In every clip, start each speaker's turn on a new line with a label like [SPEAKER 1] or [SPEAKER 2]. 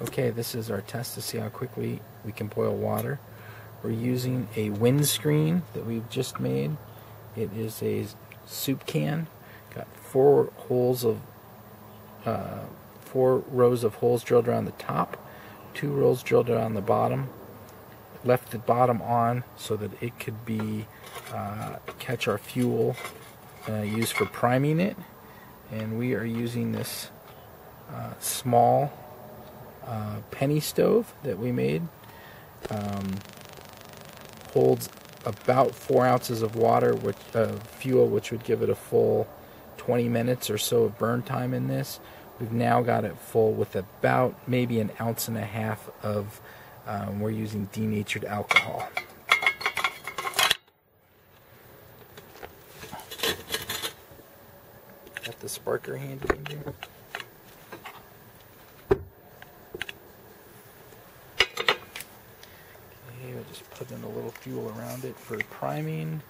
[SPEAKER 1] Okay, this is our test to see how quickly we can boil water. We're using a windscreen that we've just made. It is a soup can. Got four rows of holes drilled around the top, 2 rows drilled around the bottom. Left the bottom on so that it could be catch our fuel used for priming it. And we are using this small penny stove that we made. Holds about 4 ounces of water, fuel, which would give it a full 20 minutes or so of burn time in this. We've now got it full with about maybe 1.5 ounces of, we're using denatured alcohol. Got the sparker handy in here. We'll just put in a little fuel around it for priming.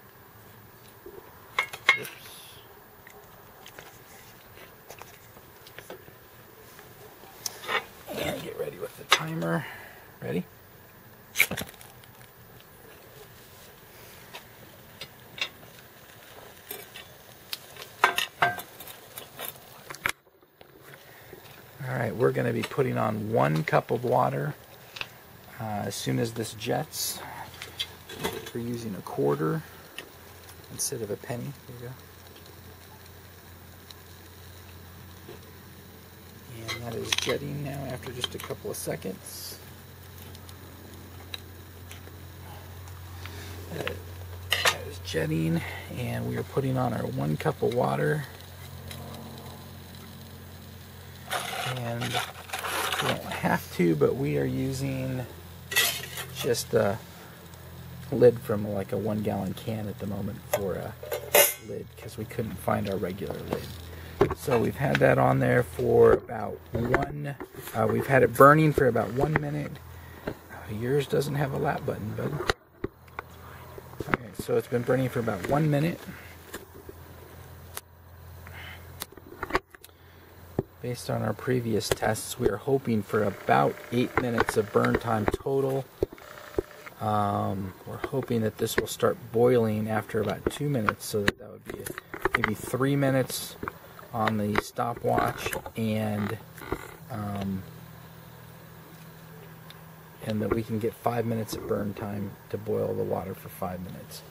[SPEAKER 1] Oops. And get ready with the timer. Ready? Alright, we're going to be putting on 1 cup of water. As soon as this jets, we're using a quarter instead of a penny. There you go. And that is jetting now after just a couple of seconds. That is jetting, and we are putting on our 1 cup of water. And we don't have to, but we are using just a lid from like a 1-gallon can at the moment for a lid because we couldn't find our regular lid. So we've had that on there for about we've had it burning for about 1 minute. Yours doesn't have a lap button, bud. Okay, so it's been burning for about 1 minute. Based on our previous tests, we are hoping for about 8 minutes of burn time total. We're hoping that this will start boiling after about 2 minutes, so that would be maybe 3 minutes on the stopwatch, and that we can get 5 minutes of burn time to boil the water for 5 minutes.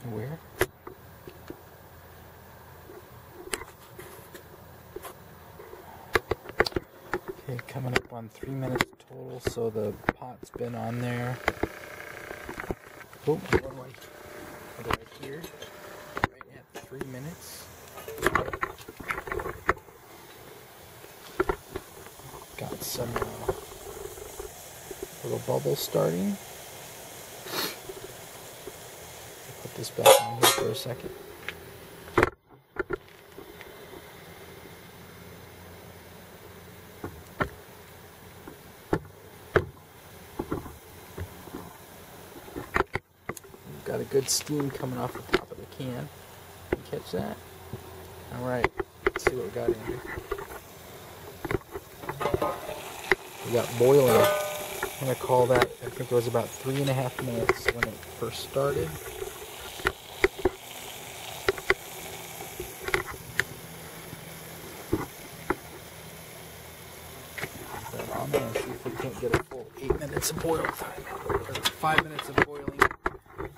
[SPEAKER 1] Where? Okay, coming up on 3 minutes total, so the pot's been on there. Oh, what do I hear? Right at 3 minutes. Got some little bubbles starting. Put this back on here for a second. We've got a good steam coming off the top of the can. Can you catch that? Alright, let's see what we got in here. We got boiling. I'm going to call that, I think it was about 3.5 minutes when it first started. I'm going to see if we can't get a full 8 minutes of boil time. Or 5 minutes of boiling.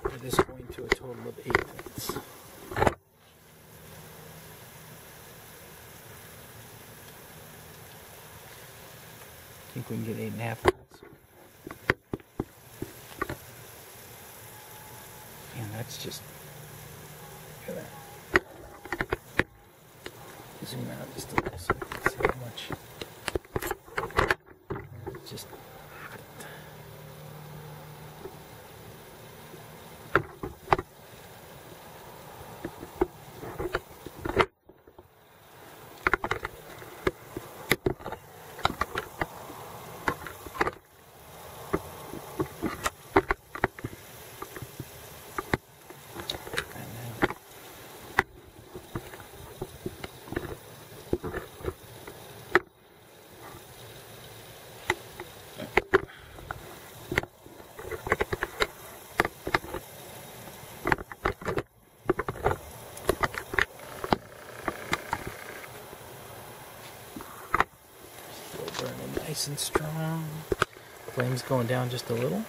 [SPEAKER 1] It is going to a total of 8 minutes. I think we can get 8.5 minutes. And that's just, look at that. Zoom out just a little so you can see how much. It's just hot. Nice and strong. Flame's going down just a little.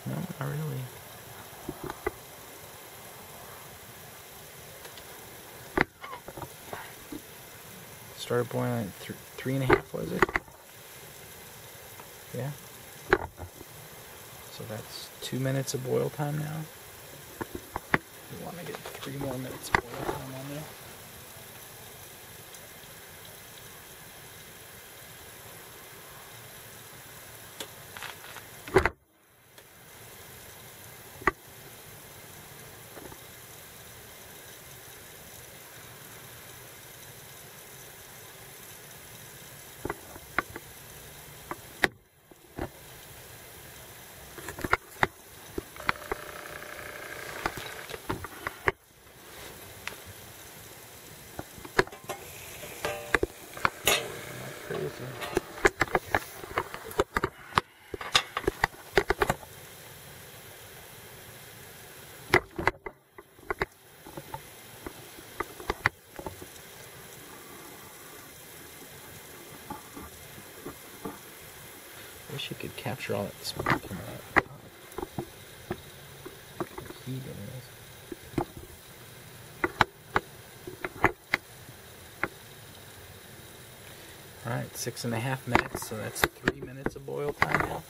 [SPEAKER 1] No, not really. Started boiling at 3.5, was it? Yeah. So that's 2 minutes of boil time now. We want to get 3 more minutes of boil time on there. Wish you could capture all that smoke coming out. Heat anyways. Alright, 6.5 minutes, so that's 3 minutes of boil time now.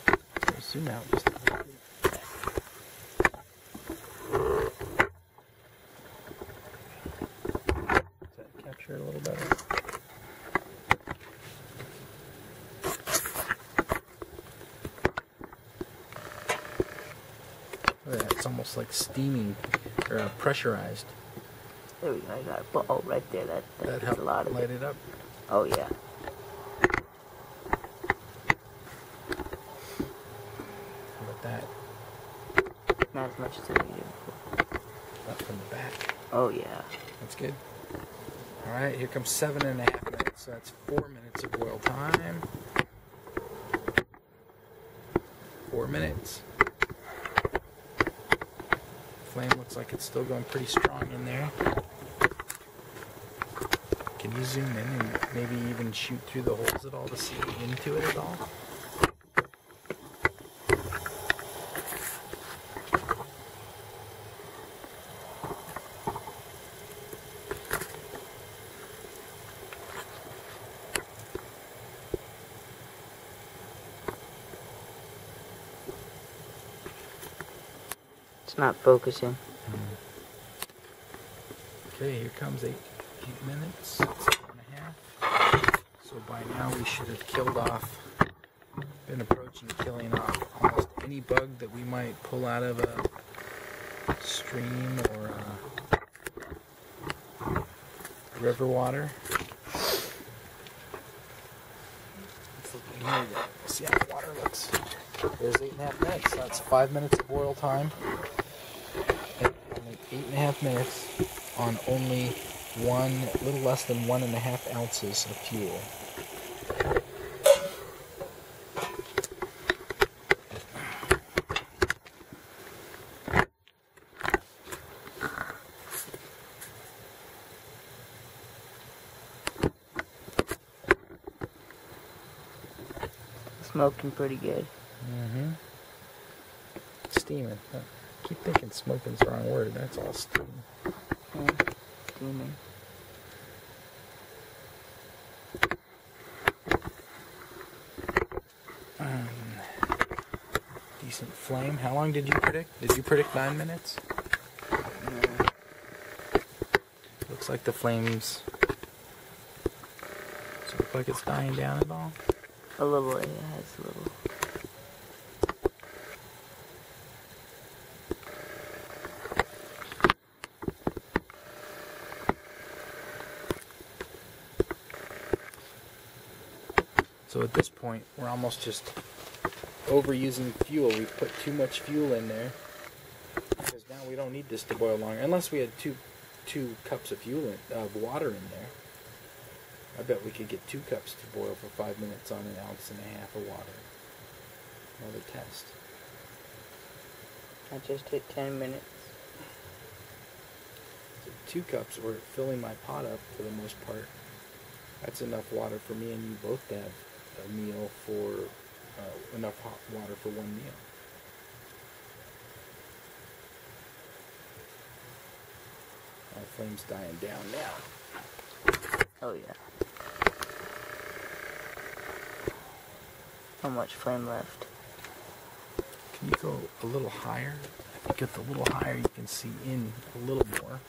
[SPEAKER 1] So zoom out just a little bit. Does that capture it a little better? It's almost like steaming or pressurized.
[SPEAKER 2] There we go. I got a ball right there. That
[SPEAKER 1] helped
[SPEAKER 2] a lot of
[SPEAKER 1] light it up.
[SPEAKER 2] Oh yeah.
[SPEAKER 1] How about that?
[SPEAKER 2] Not as much as I needed before.
[SPEAKER 1] Up from the back.
[SPEAKER 2] Oh yeah.
[SPEAKER 1] That's good. All right, here comes 7.5 minutes. So that's 4 minutes of boil time. 4 minutes. Flame looks like it's still going pretty strong in there. Can you zoom in and maybe even shoot through the holes at all to see into it at all?
[SPEAKER 2] It's not focusing.
[SPEAKER 1] Okay, here comes 8 minutes, 7.5. So by now we should have killed off, been approaching killing off almost any bug that we might pull out of a stream or river water. Let's look in here again. See how the water looks. There's 8.5 minutes. So that's 5 minutes of boil time. And only 8.5 minutes on only a little less than 1.5 ounces of fuel.
[SPEAKER 2] smoking pretty good.
[SPEAKER 1] Mm-hmm. Steaming. I keep thinking smoking's the wrong word. That's all steam.
[SPEAKER 2] Yeah, steaming.
[SPEAKER 1] Decent flame. How long did you predict? Did you predict 9 minutes?
[SPEAKER 2] Yeah.
[SPEAKER 1] Looks like the flames. Does it look like it's dying down at all?
[SPEAKER 2] A little, yeah, it's a little.
[SPEAKER 1] So at this point, we're almost just overusing fuel. We've put too much fuel in there because now we don't need this to boil longer. Unless we had two cups of water in there. I bet we could get 2 cups to boil for 5 minutes on 1.5 ounces of water. Another test.
[SPEAKER 2] I just hit 10 minutes.
[SPEAKER 1] So 2 cups, we're filling my pot up for the most part. That's enough water for me and you both to have a meal for, enough hot water for 1 meal. Our flame's dying down now.
[SPEAKER 2] Oh yeah. How much flame left?
[SPEAKER 1] Can you go a little higher? If you get a little higher, you can see in a little more.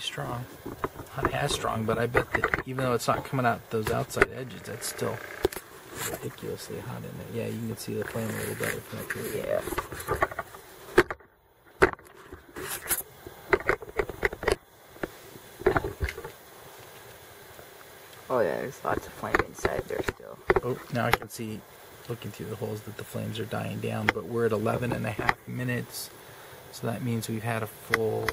[SPEAKER 1] Strong. Not as strong, but I bet that even though it's not coming out those outside edges, that's still ridiculously hot in there. Yeah, you can see the flame a little better from up here.
[SPEAKER 2] Yeah. Oh yeah, there's lots of flame inside there still.
[SPEAKER 1] Oh, now I can see, looking through the holes, that the flames are dying down, but we're at 11.5 minutes, so that means we've had a full...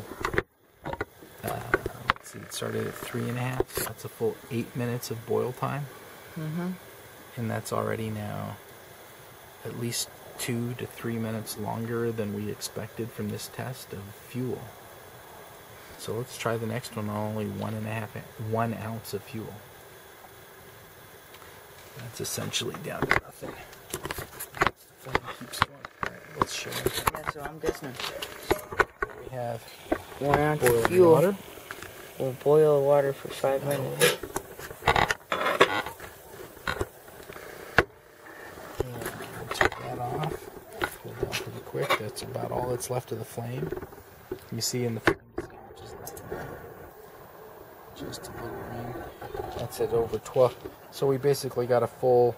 [SPEAKER 1] let's see, it started at 3.5, so that's a full 8 minutes of boil time.
[SPEAKER 2] Mm-hmm.
[SPEAKER 1] And that's already now at least 2 to 3 minutes longer than we expected from this test of fuel. So let's try the next one on only 1 ounce of fuel. That's essentially down to nothing. Flame keeps going. Alright, let's show you.
[SPEAKER 2] That's what I'm guessing.
[SPEAKER 1] We have
[SPEAKER 2] 1 ounce of
[SPEAKER 1] boiling
[SPEAKER 2] fuel.
[SPEAKER 1] water.
[SPEAKER 2] We'll boil water for 5 minutes.
[SPEAKER 1] Turn that off. Pull it down pretty quick. That's about all that's left of the flame. You see in the flame, just a little ring. That's at over 12. So we basically got a full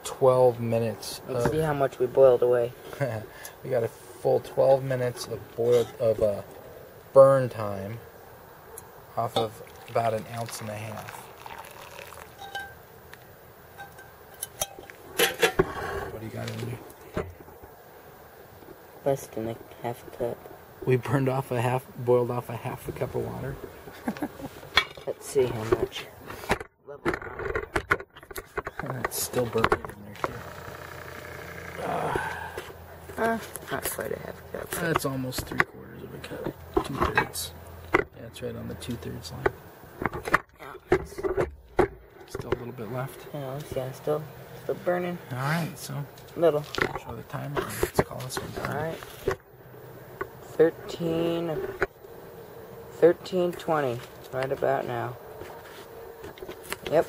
[SPEAKER 1] 12 minutes.
[SPEAKER 2] Let's see how much we boiled away.
[SPEAKER 1] We got a full 12 minutes of burn time off of about 1.5 ounces. What do you got in there?
[SPEAKER 2] Less than a half a cup.
[SPEAKER 1] We boiled off a half a cup of water.
[SPEAKER 2] Let's see how much.
[SPEAKER 1] It's still burning in there too.
[SPEAKER 2] Not quite a half a cup.
[SPEAKER 1] That's almost 3/4 of a cup. 2/3. Yeah, it's right on the 2/3 line.
[SPEAKER 2] Yeah.
[SPEAKER 1] Still a little bit left.
[SPEAKER 2] Yeah, still burning.
[SPEAKER 1] All right, so
[SPEAKER 2] Little.
[SPEAKER 1] show the timer. Let's call this one done.
[SPEAKER 2] All right. 13:20. Right about now. Yep.